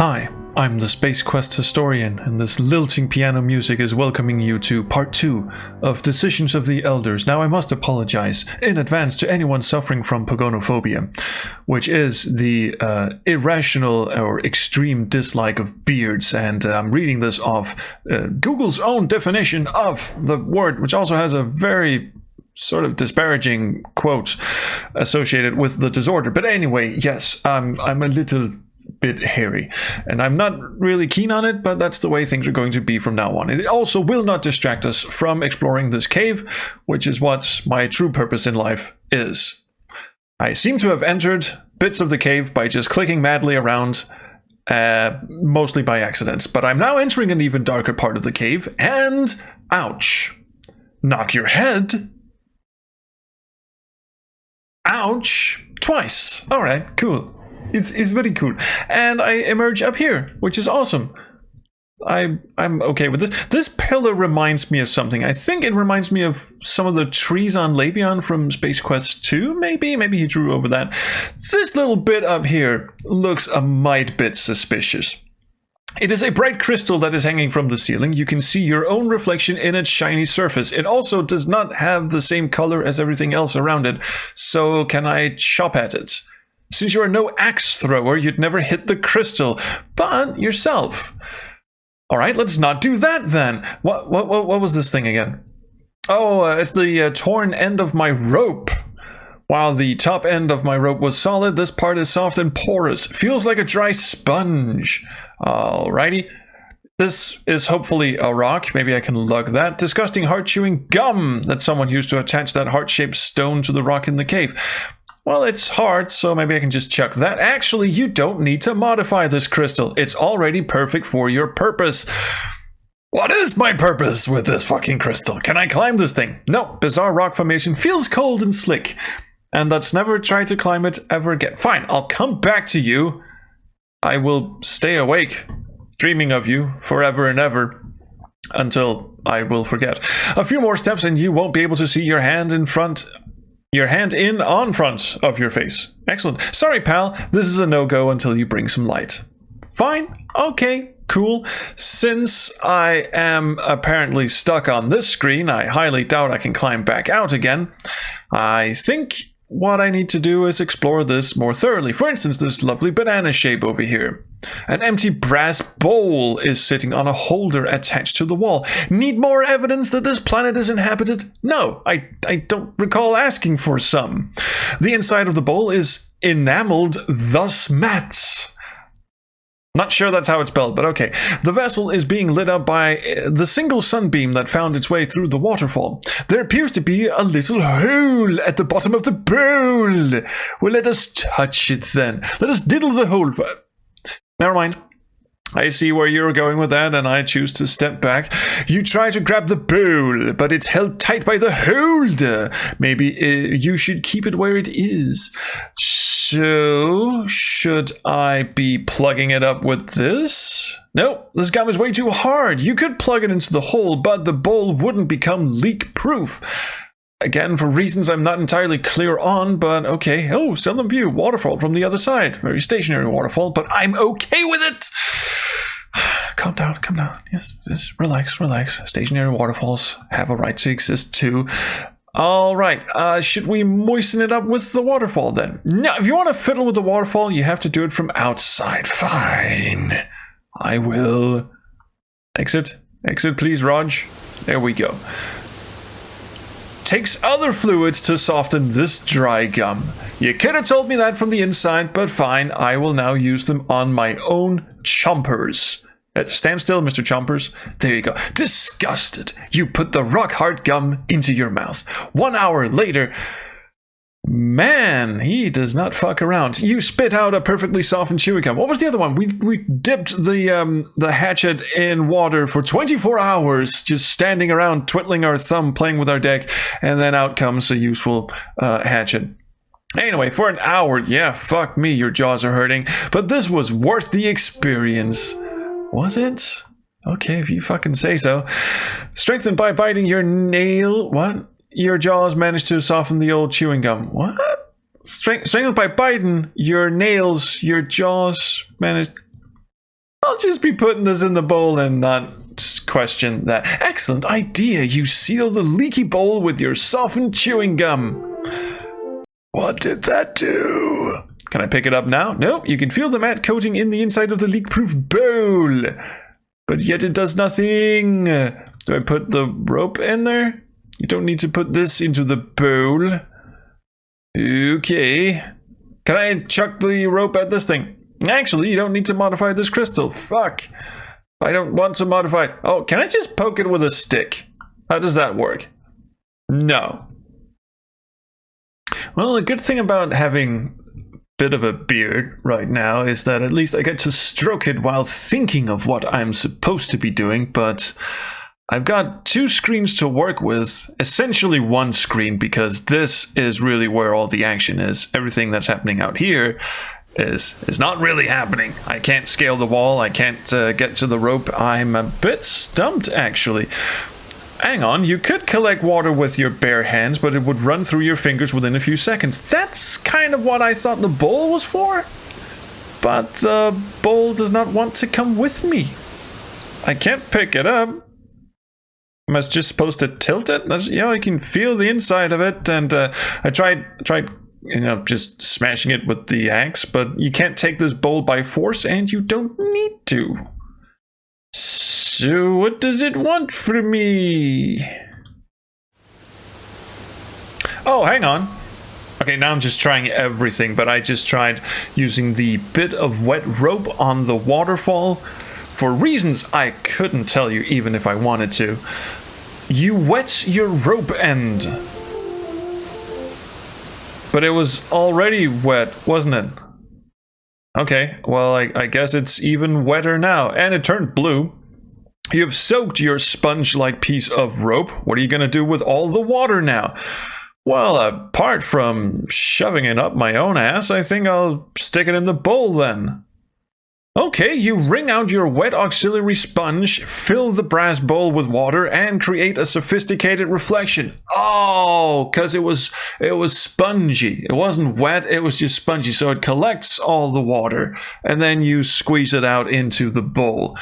Hi, I'm the Space Quest historian, and this lilting piano music is welcoming you to part 2 of Decisions of the Elders. Now, I must apologize in advance to anyone suffering from pagonophobia, which is the irrational or extreme dislike of beards, and I'm reading this off Google's own definition of the word, which also has a very sort of disparaging quote associated with the disorder. But anyway, yes, I'm a little bit hairy, and I'm not really keen on it, but that's the way things are going to be from now on. It also will not distract us from exploring this cave, which is what my true purpose in life is. I seem to have entered bits of the cave by just clicking madly around, mostly by accident, but I'm now entering an even darker part of the cave, and ouch, knock your head, ouch, twice. All right, cool. It's very cool. And I emerge up here, which is awesome. I'm okay with this. This pillar reminds me of something. I think it reminds me of some of the trees on Labion from Space Quest 2, maybe? Maybe he drew over that. This little bit up here looks a mite bit suspicious. It is a bright crystal that is hanging from the ceiling. You can see your own reflection in its shiny surface. It also does not have the same color as everything else around it. So can I chop at it? Since you are no axe thrower, you'd never hit the crystal, but yourself. All right, let's not do that then. What was this thing again? Oh, it's the torn end of my rope. While the top end of my rope was solid, this part is soft and porous. Feels like a dry sponge. Alrighty. This is hopefully a rock. Maybe I can lug that. Disgusting heart-chewing gum that someone used to attach that heart-shaped stone to the rock in the cave. Well, it's hard, so maybe I can just chuck that. Actually, you don't need to modify this crystal. It's already perfect for your purpose. What is my purpose with this fucking crystal? Can I climb this thing? No, bizarre rock formation feels cold and slick. And let's never try to climb it ever again. Fine, I'll come back to you. I will stay awake, dreaming of you forever and ever, until I will forget. A few more steps and you won't be able to see your hand in front of your face. Excellent. Sorry, pal. This is a no-go until you bring some light. Fine. Okay. Cool. Since I am apparently stuck on this screen, I highly doubt I can climb back out again. I think what I need to do is explore this more thoroughly. For instance, this lovely banana shape over here. An empty brass bowl is sitting on a holder attached to the wall. Need more evidence that this planet is inhabited? No, I don't recall asking for some. The inside of the bowl is enameled, thus matte. Not sure that's how it's spelled, but okay. The vessel is being lit up by the single sunbeam that found its way through the waterfall. There appears to be a little hole at the bottom of the bowl. Well, let us touch it then. Let us diddle the hole. Never mind. I see where you're going with that, and I choose to step back. You try to grab the bowl, but it's held tight by the holder. Maybe you should keep it where it is. So, should I be plugging it up with this? Nope, this gum is way too hard. You could plug it into the hole, but the bowl wouldn't become leak-proof. Again, for reasons I'm not entirely clear on, but okay. Oh, seldom view, waterfall from the other side. Very stationary waterfall, but I'm okay with it. Calm down, calm down. Yes, just relax, relax. Stationary waterfalls have a right to exist too. All right, should we moisten it up with the waterfall then? No, if you want to fiddle with the waterfall, you have to do it from outside. Fine. I will. Exit. Exit, please, Raj. There we go. Takes other fluids to soften this dry gum. You could have told me that from the inside, but fine. I will now use them on my own chompers. Stand still, Mr. Chompers. There you go. Disgusted. You put the rock-hard gum into your mouth. 1 hour later... Man, he does not fuck around. You spit out a perfectly softened chewing gum. What was the other one? We dipped the hatchet in water for 24 hours, just standing around, twiddling our thumb, playing with our deck, and then out comes a useful hatchet. Anyway, for an hour, yeah, fuck me, your jaws are hurting, but this was worth the experience. Was it? Okay, if you fucking say so. Strengthened by biting your nail. What? Your jaws managed to soften the old chewing gum. What? Strengthened by biting your nails, your jaws managed... I'll just be putting this in the bowl and not question that. Excellent idea. You seal the leaky bowl with your softened chewing gum. What did that do? Can I pick it up now? Nope. You can feel the matte coating in the inside of the leak-proof bowl. But yet it does nothing. Do I put the rope in there? You don't need to put this into the bowl. Okay. Can I chuck the rope at this thing? Actually, you don't need to modify this crystal. Fuck. I don't want to modify it. Oh, can I just poke it with a stick? How does that work? No. Well, the good thing about having a bit of a beard right now is that at least I get to stroke it while thinking of what I'm supposed to be doing, but I've got 2 screens to work with, essentially 1 screen, because this is really where all the action is. Everything that's happening out here is not really happening. I can't scale the wall, I can't get to the rope. I'm a bit stumped, actually. Hang on, you could collect water with your bare hands, but it would run through your fingers within a few seconds. That's kind of what I thought the bowl was for. But the bowl does not want to come with me. I can't pick it up. Am I just supposed to tilt it? I can feel the inside of it, and I tried just smashing it with the axe, but you can't take this bowl by force, and you don't need to. So what does it want from me? Oh, hang on. Okay, now I'm just trying everything, but I just tried using the bit of wet rope on the waterfall for reasons I couldn't tell you even if I wanted to. You wet your rope end. But it was already wet, wasn't it? Okay, well, I guess it's even wetter now. And it turned blue. You've soaked your sponge-like piece of rope. What are you going to do with all the water now? Well, apart from shoving it up my own ass, I think I'll stick it in the bowl then. Okay, you wring out your wet auxiliary sponge, fill the brass bowl with water, and create a sophisticated reflection. Oh, because it was spongy. It wasn't wet, it was just spongy. So it collects all the water, and then you squeeze it out into the bowl.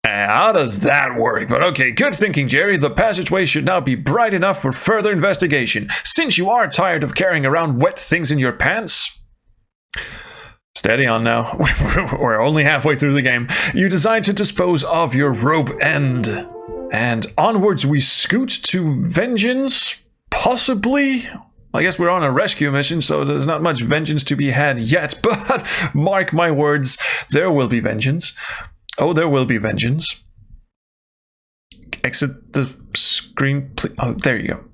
How does that work? But okay, good thinking, Jerry. The passageway should now be bright enough for further investigation. Since you are tired of carrying around wet things in your pants... Steady on now. We're only halfway through the game. You decide to dispose of your rope end. And onwards we scoot to vengeance? Possibly? I guess we're on a rescue mission, so there's not much vengeance to be had yet. But mark my words, there will be vengeance. Oh, there will be vengeance. Exit the screen, please. Oh, there you go.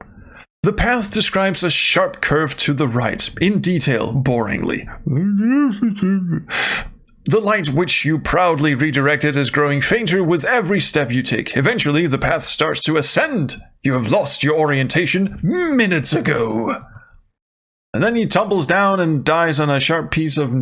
The path describes a sharp curve to the right, in detail, boringly. The light which you proudly redirected is growing fainter with every step you take. Eventually, the path starts to ascend. You have lost your orientation minutes ago. And then he tumbles down and dies on a sharp piece of...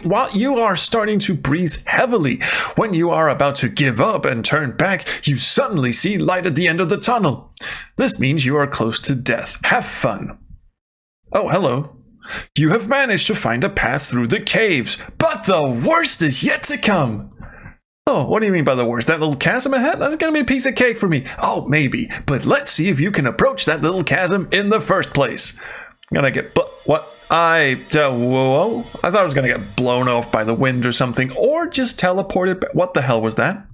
While you are starting to breathe heavily. When you are about to give up and turn back, you suddenly see light at the end of the tunnel. This means you are close to death. Have fun. Oh, hello. You have managed to find a path through the caves, but the worst is yet to come. Oh, what do you mean by the worst? That little chasm ahead? That's going to be a piece of cake for me. Oh, maybe. But let's see if you can approach that little chasm in the first place. I'm gonna get what? Whoa! I thought I was gonna get blown off by the wind or something, or just teleported. What the hell was that?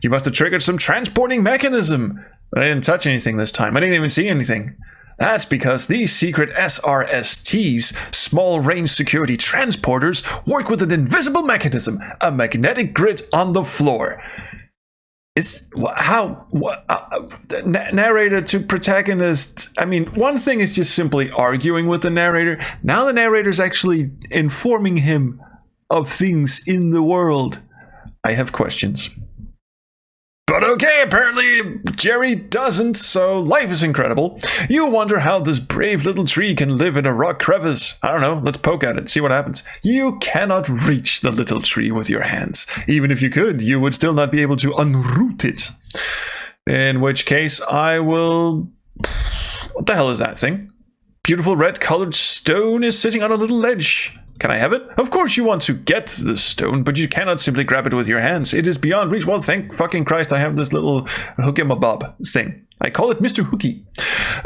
You must have triggered some transporting mechanism. But I didn't touch anything this time. I didn't even see anything. That's because these secret SRSTs, small range security transporters, work with an invisible mechanism, a magnetic grid on the floor. Narrator to protagonist. I mean, one thing is just simply arguing with the narrator. Now the narrator's actually informing him of things in the world. I have questions. But okay, apparently Jerry doesn't, so life is incredible. You wonder how this brave little tree can live in a rock crevice. I don't know, let's poke at it, see what happens. You cannot reach the little tree with your hands. Even if you could, you would still not be able to unroot it. In which case, I will... What the hell is that thing? Beautiful red-colored stone is sitting on a little ledge. Can I have it? Of course you want to get the stone, but you cannot simply grab it with your hands. It is beyond reach. Well, thank fucking Christ I have this little hook-em-a-bob thing. I call it Mr. Hookie.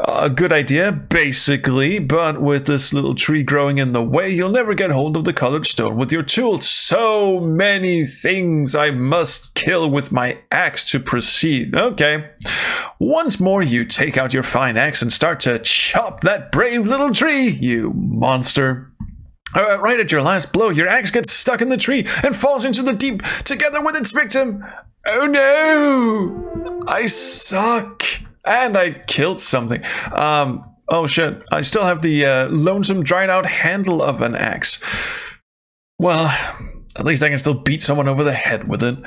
A good idea, basically, but with this little tree growing in the way, you'll never get hold of the colored stone with your tools. So many things I must kill with my axe to proceed. Okay. Once more, you take out your fine axe and start to chop that brave little tree, you monster. Right at your last blow, your axe gets stuck in the tree and falls into the deep together with its victim. Oh no! I suck. And I killed something. Oh shit. I still have the lonesome dried out handle of an axe. Well, at least I can still beat someone over the head with it.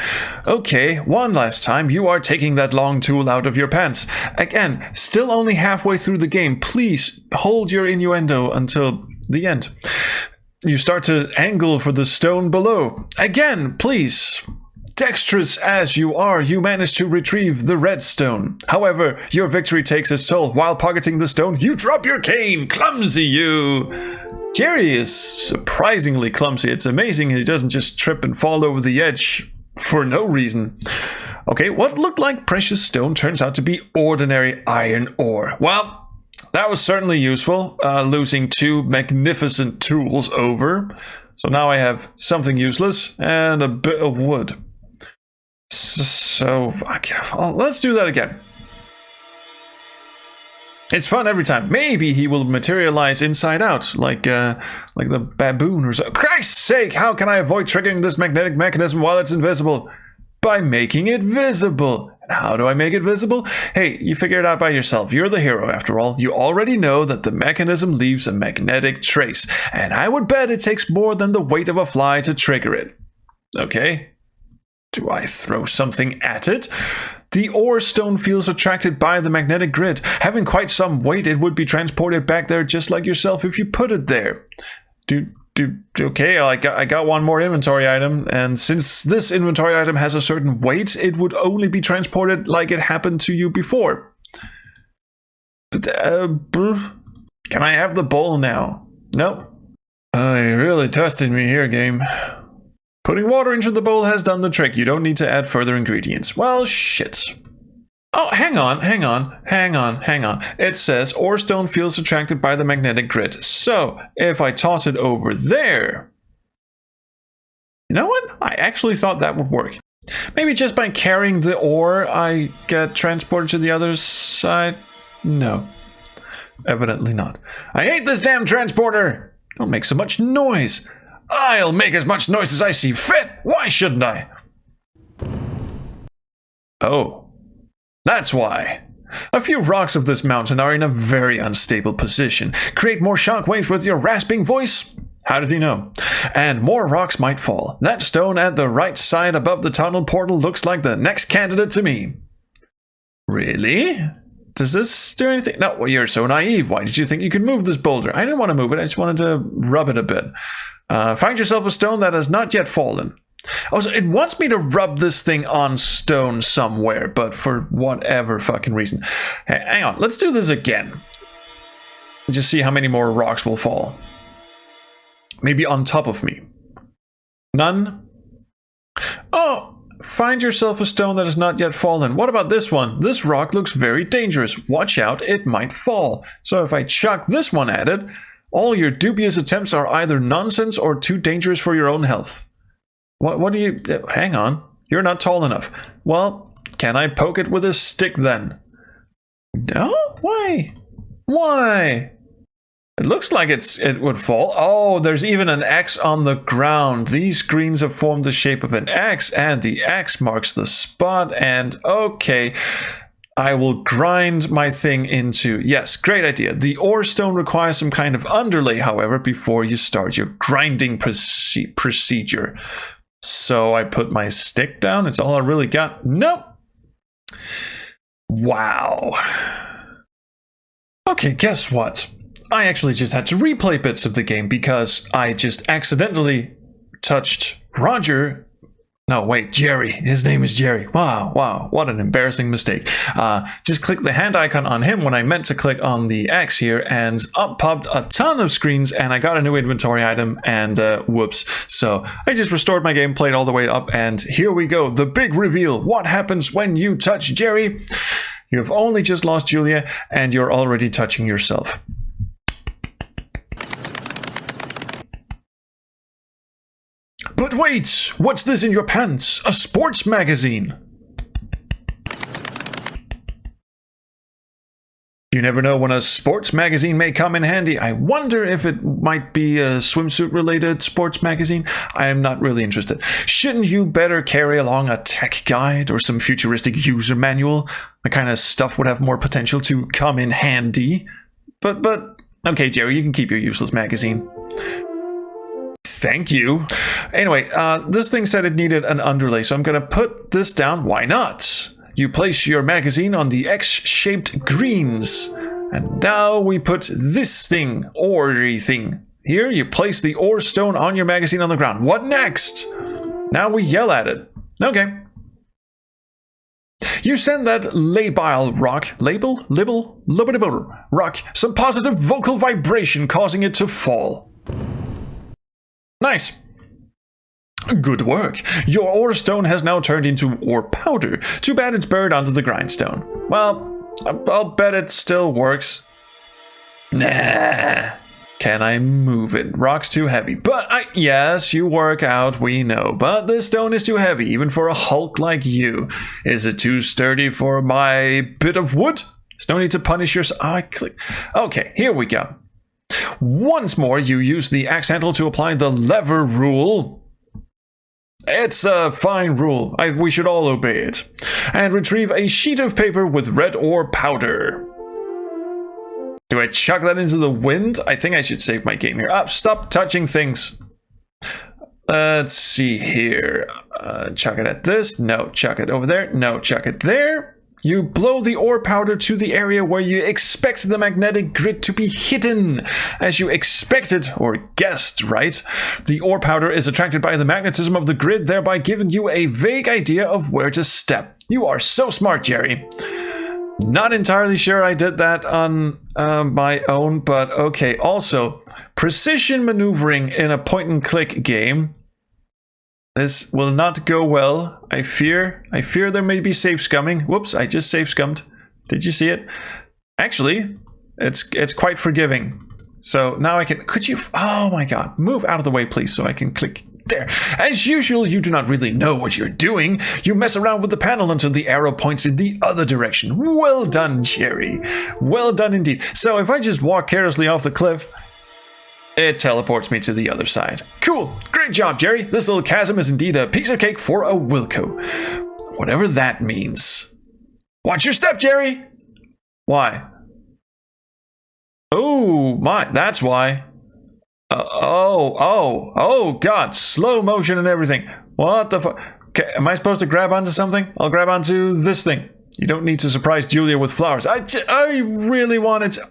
Okay, one last time. You are taking that long tool out of your pants. Again, still only halfway through the game. Please hold your innuendo until the end. You start to angle for the stone below. Again, please. Dexterous as you are, you manage to retrieve the red stone. However, your victory takes its toll. While pocketing the stone, you drop your cane. Clumsy you! Jerry is surprisingly clumsy. It's amazing he doesn't just trip and fall over the edge for no reason. Okay, what looked like precious stone turns out to be ordinary iron ore. Well, that was certainly useful, losing two magnificent tools over. So now I have something useless and a bit of wood. So, let's do that again. It's fun every time. Maybe he will materialize inside out, like the baboon or so. Christ's sake, how can I avoid triggering this magnetic mechanism while it's invisible? By making it visible. And how do I make it visible? Hey, you figure it out by yourself. You're the hero, after all. You already know that the mechanism leaves a magnetic trace, and I would bet it takes more than the weight of a fly to trigger it. Okay? Do I throw something at it? The ore stone feels attracted by the magnetic grid. Having quite some weight, it would be transported back there just like yourself if you put it there. Okay, I got one more inventory item, and since this inventory item has a certain weight, it would only be transported like it happened to you before. But, can I have the bowl now? Nope. You really tested me here, game. Putting water into the bowl has done the trick. You don't need to add further ingredients. Well, shit. Oh, hang on. It says ore stone feels attracted by the magnetic grid. So, if I toss it over there... You know what? I actually thought that would work. Maybe just by carrying the ore, I get transported to the other side? No. Evidently not. I hate this damn transporter! Don't make so much noise. I'll make as much noise as I see fit. Why shouldn't I? Oh, that's why. A few rocks of this mountain are in a very unstable position. Create more shockwaves with your rasping voice? How did he know? And more rocks might fall. That stone at the right side above the tunnel portal looks like the next candidate to me. Really? Does this do anything? No, well, you're so naive. Why did you think you could move this boulder? I didn't want to move it. I just wanted to rub it a bit. Find yourself a stone that has not yet fallen. Oh, so it wants me to rub this thing on stone somewhere, but for whatever fucking reason. Hey, hang on, let's do this again. Just see how many more rocks will fall. Maybe on top of me. None? Oh, find yourself a stone that has not yet fallen. What about this one? This rock looks very dangerous. Watch out, it might fall. So if I chuck this one at it, all your dubious attempts are either nonsense or too dangerous for your own health. What do you... Hang on. You're not tall enough. Well, can I poke it with a stick then? No? Why? Why? It looks like it would fall. Oh, there's even an X on the ground. These greens have formed the shape of an X, and the X marks the spot, and okay... I will grind my thing into... Yes, great idea. The ore stone requires some kind of underlay, however, before you start your grinding procedure. So I put my stick down. It's all I really got. Nope. Wow. Okay, guess what? I actually just had to replay bits of the game because I just accidentally touched Roger No, wait, Jerry. His name is Jerry. Wow, what an embarrassing mistake. Just click the hand icon on him when I meant to click on the X here, and up popped a ton of screens, and I got a new inventory item, and whoops. So I just restored my game, played all the way up, and here we go. The big reveal. What happens when you touch Jerry? You have only just lost Julia, and you're already touching yourself. But wait! What's this in your pants? A sports magazine! You never know when a sports magazine may come in handy. I wonder if it might be a swimsuit-related sports magazine. I am not really interested. Shouldn't you better carry along a tech guide or some futuristic user manual? The kind of stuff would have more potential to come in handy. But, okay, Jerry, you can keep your useless magazine. Thank you. Anyway, this thing said it needed an underlay, so I'm going to put this down. Why not? You place your magazine on the X-shaped greens. And now we put this thing, ore-y thing. Here, you place the ore stone on your magazine on the ground. What next? Now we yell at it. Okay. You send that labile rock some positive vocal vibration, causing it to fall. Nice. Good work. Your ore stone has now turned into ore powder. Too bad it's buried under the grindstone. Well, I'll bet it still works. Nah. Can I move it? Rock's too heavy. But yes, you work out, we know. But this stone is too heavy, even for a Hulk like you. Is it too sturdy for my bit of wood? There's no need to punish yourself. Oh, I click. Okay, here we go. Once more, you use the axe handle to apply the lever rule. It's a fine rule. We should all obey it. And retrieve a sheet of paper with red ore powder. Do I chuck that into the wind? I think I should save my game here. Stop touching things. Let's see here. Chuck it at this. No, chuck it over there. No, chuck it there. You blow the ore powder to the area where you expect the magnetic grid to be hidden. As you expected, or guessed, right? The ore powder is attracted by the magnetism of the grid, thereby giving you a vague idea of where to step. You are so smart, Jerry. Not entirely sure I did that on my own, but okay. Also, precision maneuvering in a point-and-click game. This will not go well. I fear there may be safe scumming. Whoops, I just safe scummed. Did you see it? Actually, it's quite forgiving. So now I can, could you, oh my god, move out of the way please so I can click there. As usual, you do not really know what you're doing. You mess around with the panel until the arrow points in the other direction. Well done, Jerry. Well done indeed. So if I just walk carelessly off the cliff, it teleports me to the other side. Cool. Great job, Jerry. This little chasm is indeed a piece of cake for a Wilco. Whatever that means. Watch your step, Jerry! Why? Oh, my. That's why. Oh, God. Slow motion and everything. What the fuck? Okay, am I supposed to grab onto something? I'll grab onto this thing. You don't need to surprise Julia with flowers. I really wanted to...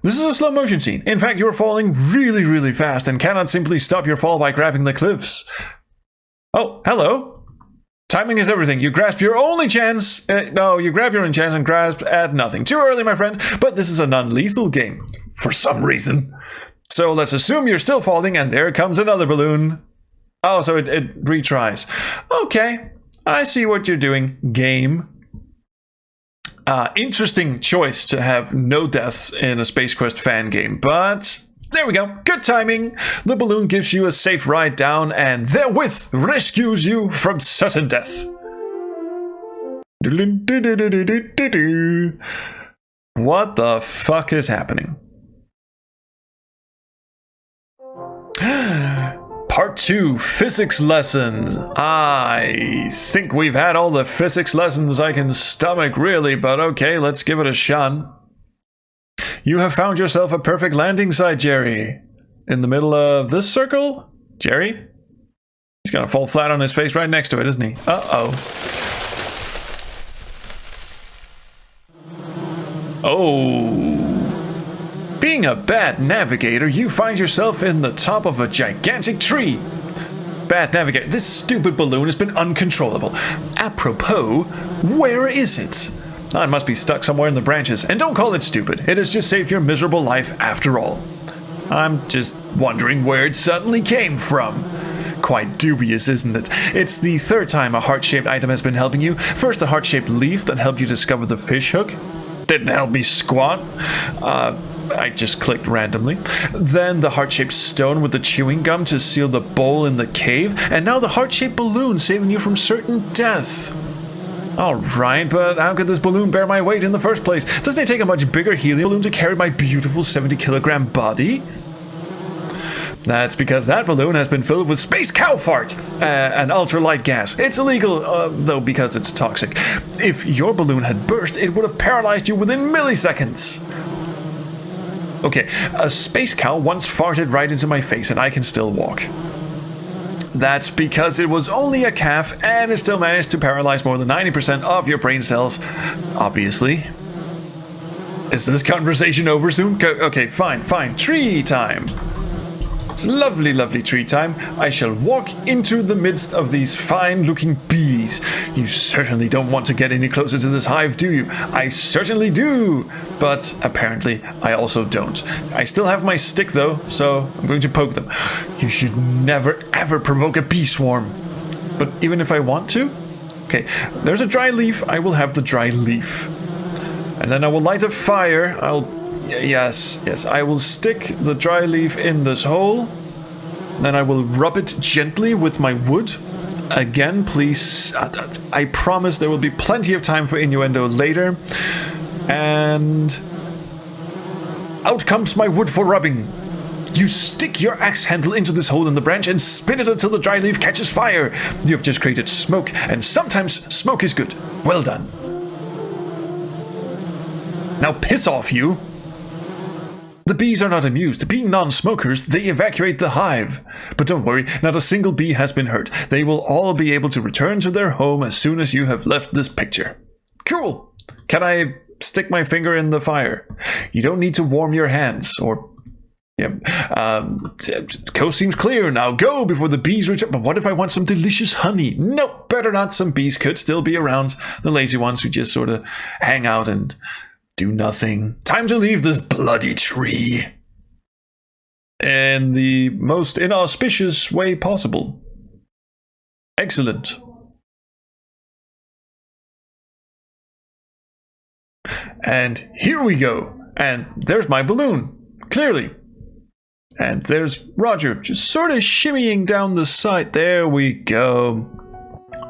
This is a slow motion scene. In fact, you're falling really, really fast and cannot simply stop your fall by grabbing the cliffs. Oh, hello. Timing is everything. You grasp your only chance. No, you grab your own chance and grasp at nothing. Too early, my friend. But this is a non-lethal game. For some reason. So let's assume you're still falling and there comes another balloon. Oh, so it retries. Okay. I see what you're doing, game. Interesting choice to have no deaths in a Space Quest fan game, but there we go. Good timing. The balloon gives you a safe ride down and therewith rescues you from sudden death. What the fuck is happening? Part 2, physics lessons. I think we've had all the physics lessons I can stomach, really, but okay, let's give it a shot. You have found yourself a perfect landing site, Jerry. In the middle of this circle? Jerry? He's gonna fall flat on his face right next to it, isn't he? Uh-oh. Oh. Being a bad navigator, you find yourself in the top of a gigantic tree. bad navigator. This stupid balloon has been uncontrollable. Apropos, where is it? Oh, it must be stuck somewhere in the branches. And don't call it stupid. It has just saved your miserable life after all. I'm just wondering where it suddenly came from. Quite dubious, isn't it? It's the third time a heart-shaped item has been helping you. First, the heart-shaped leaf that helped you discover the fish hook. Didn't help me squat. I just clicked randomly. Then the heart-shaped stone with the chewing gum to seal the bowl in the cave. And now the heart-shaped balloon saving you from certain death. Alright, but how could this balloon bear my weight in the first place? Doesn't it take a much bigger helium balloon to carry my beautiful 70-kilogram body? That's because that balloon has been filled with space cow fart, an ultralight gas. It's illegal, though, because it's toxic. If your balloon had burst, it would have paralyzed you within milliseconds. Okay, a space cow once farted right into my face, and I can still walk. That's because it was only a calf, and it still managed to paralyze more than 90% of your brain cells, obviously. Is this conversation over soon? Okay, fine. Tree time. It's lovely, lovely tree time. I shall walk into the midst of these fine-looking bees. You certainly don't want to get any closer to this hive, do you? I certainly do. But apparently, I also don't. I still have my stick, though, so I'm going to poke them. You should never, ever provoke a bee swarm. But even if I want to? Okay, there's a dry leaf. I will have the dry leaf. And then I will light a fire. Yes, I will stick the dry leaf in this hole. Then I will rub it gently with my wood. Again, please, I promise there will be plenty of time for innuendo later. And out comes my wood for rubbing. You stick your axe handle into this hole in the branch and spin it until the dry leaf catches fire. You have just created smoke, and sometimes smoke is good. Well done. Now piss off, you. The bees are not amused. Being non-smokers, they evacuate the hive. But don't worry, not a single bee has been hurt. They will all be able to return to their home as soon as you have left this picture. Cool! Can I stick my finger in the fire? You don't need to warm your hands, or... coast seems clear. Now go before the bees return. But what if I want some delicious honey? Nope, better not. Some bees could still be around. The lazy ones who just sort of hang out and... do nothing. Time to leave this bloody tree. In the most inauspicious way possible. Excellent. And here we go. And there's my balloon. Clearly. And there's Roger just sort of shimmying down the side. There we go.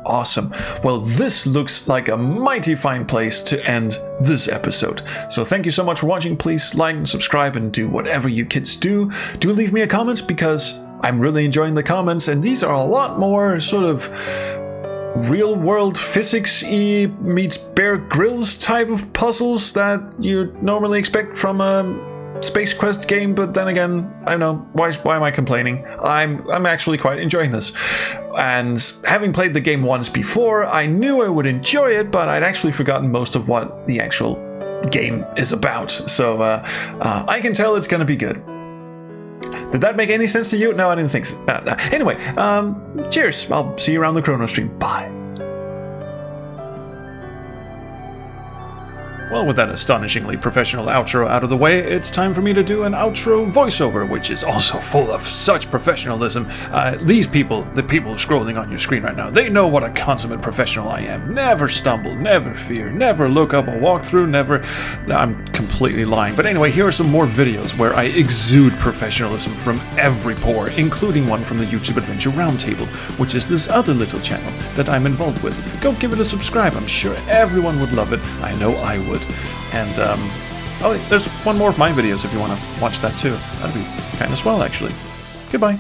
Awesome. Well, this looks like a mighty fine place to end this episode. So thank you so much for watching. Please like and subscribe and do whatever you kids do. Do leave me a comment because I'm really enjoying the comments, and these are a lot more sort of real world physics-y meets Bear Grylls type of puzzles that you normally expect from a Space Quest game, but then again, I don't know, why am I complaining? I'm actually quite enjoying this. And having played the game once before, I knew I would enjoy it, but I'd actually forgotten most of what the actual game is about. So I can tell it's going to be good. Did that make any sense to you? No, I didn't think so. Anyway, cheers. I'll see you around the Chrono stream. Bye. Well, with that astonishingly professional outro out of the way, it's time for me to do an outro voiceover, which is also full of such professionalism. These people, the people scrolling on your screen right now, they know what a consummate professional I am. Never stumble, never fear, never look up a walkthrough, never... I'm completely lying. But anyway, here are some more videos where I exude professionalism from every pore, including one from the YouTube Adventure Roundtable, which is this other little channel that I'm involved with. Go give it a subscribe. I'm sure everyone would love it. I know I would. And, oh, there's one more of my videos if you want to watch that too. That'd be kind of swell, actually. Goodbye.